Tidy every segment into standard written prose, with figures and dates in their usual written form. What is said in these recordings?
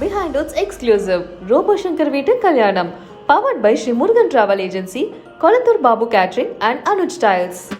Behind its exclusive Robo Shankar Veetu Kalyanam, powered by Sri Murugan Travel Agency, Kolattur Babu Catering and Anuj Styles.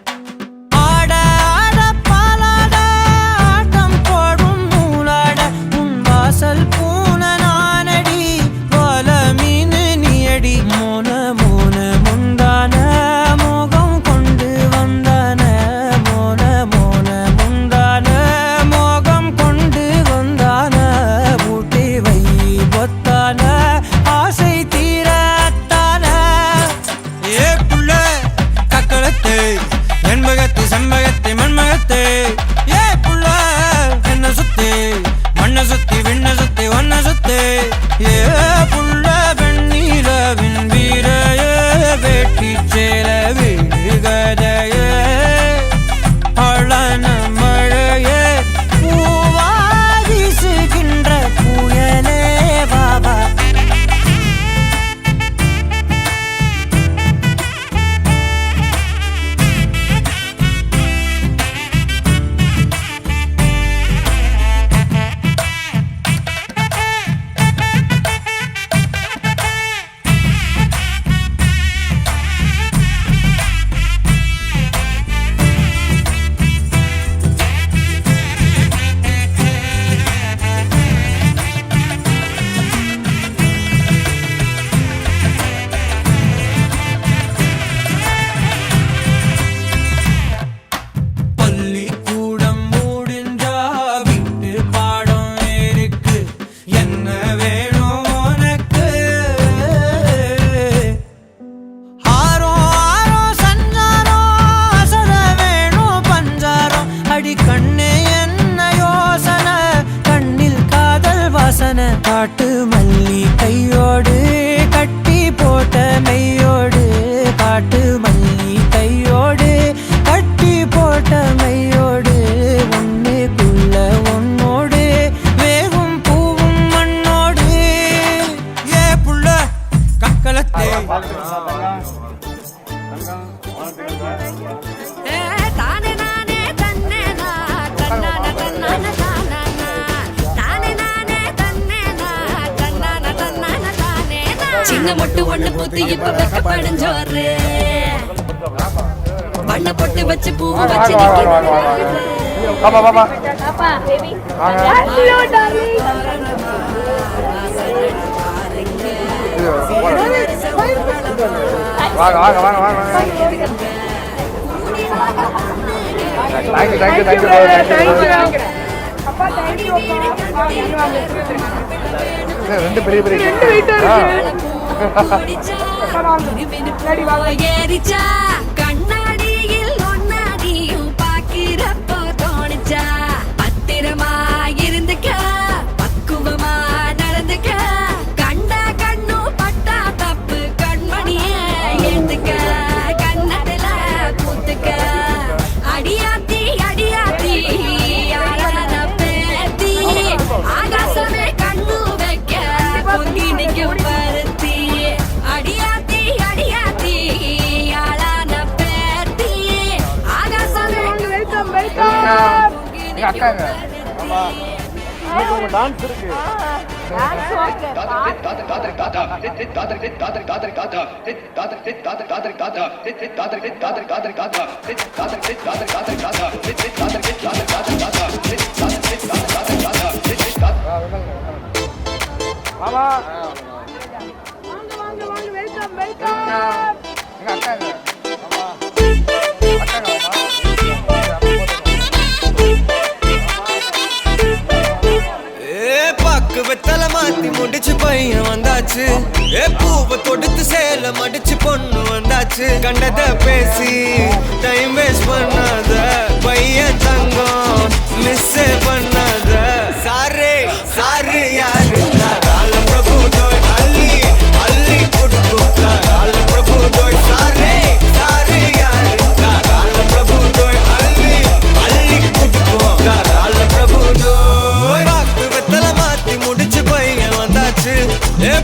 காட்டு மல்லி கையோடு கட்டி போட்ட மையோடு காட்டு மல்லி கையோடு கட்டி போட்ட மையோடு ஒன்னுக்குள்ள ஒன்னோடு வேகும் பூவும் மண்ணோடு ஏ புள்ள கக்களத்தே சின்ன மொட்டு ஒண்ணு பூத்து இப்ப வெக்கப்படைஞ்சோரு வண்ண பொட்டு வச்சு பூவு வச்சு ரெண்டு பெரிய பெரிய கண்ணாடியில் ஒன்னாடியும் பாக்கிறப்போ தோணுச்சா பத்திரமா இருந்துக்க பக்குவமா நடந்துக்க கண்ட கண்ணும் பட்டா தப்பு கண்மணிய எழுந்துக்க கண்ணத்துல பூத்துக்க அடியாத்தி அடியாத்தி யாரான பேத்தி ஆகாசமே கண்ணு வைக்க பொங்கி நிற்கும் பருத்தி அடியாத்தி அடியாத்தி யாரான பேத்தி ஆகாசமே அக்காங்க டான்ஸ் இருக்கு மாமா வாங்க வெல்கம் வெல்கம் எங்க அக்காங்க வெத்தலை மாத்தி முடிச்சு பையன் வந்தாச்சு பூவை தொடுத்து சேல மடிச்சு பொண்ணு வந்தாச்சு கண்டத பேசி டைம் வேஸ்ட் பண்ணாத பையன் தங்கம் மிஸ் பண்ணாத சாரே சாரு யாரு கால பிரபு தோய் அள்ளி அள்ளி கொடுக்கும் கால பிரபு தோய் சாரே சாரு யாரு கால பிரபு தோய் அள்ளி அள்ளி கொடுக்கும் கால பிரபு தோய் வெத்தலை மாத்தி முடிச்சு பையன் வந்தாச்சு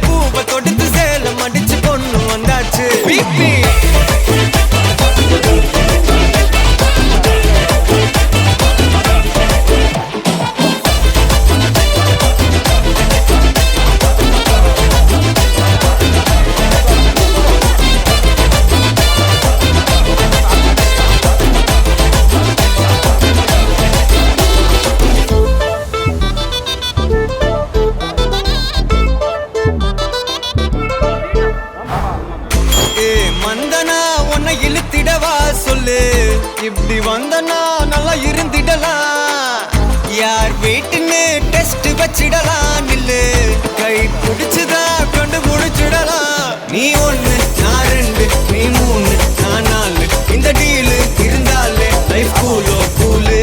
பூவை தொடுத்து சேல மடிச்சு பொண்ணு வந்தாச்சு பிபி அடிச்சிடலாம் நில்லு கை பிடிச்சுதா கொண்டு முடிச்சிடலாம் நீ ஒண்ணு நான் ரெண்டு நீ மூணு நான் நாலு இந்த டீலு இருந்தாலே லைஃப் கூலோ கூலு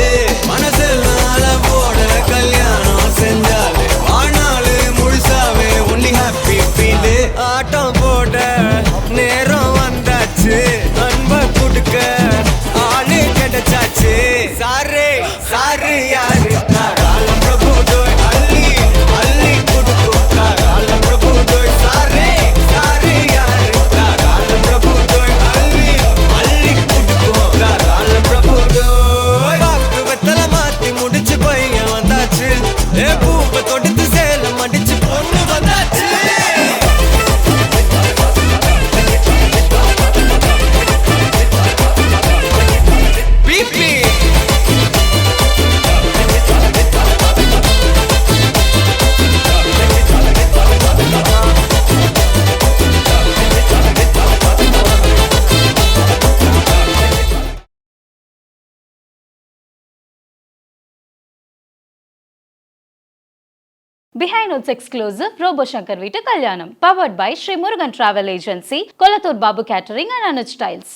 மனசெல்லாம் அளவோட கல்யாணம் செஞ்சாலே ஆனாலு முழுசாவே ஒன்லி ஹாப்பி ஃபீலு ஆட்டம் போட நேரம் வந்தாச்சு அன்பை கொடுக்க ஆளு கிடைச்சாச்சு சாரு சாரு யாரு காலம் பிரபு தோய் அள்ளி அள்ளி கொடுக்கும் காலம் பிரபு தோய் சாரு சாரு யாரு காலம் பிரபு தோய் அள்ளி அள்ளி கொடுக்கும் காலம் பிரபு தோய் பாக்கு வெத்தல மாத்தி முடிச்சு பையன் வந்தாச்சு ஏ பூவை தொடுத்து சேலம் அடிச்சு பொண்ணு வந்தாச்சு BP Behind Notes exclusive Robo Shankar Veetu Kalyanam powered by Sri Murugan Travel Agency, Kolattur Babu Catering and Anuj Tiles.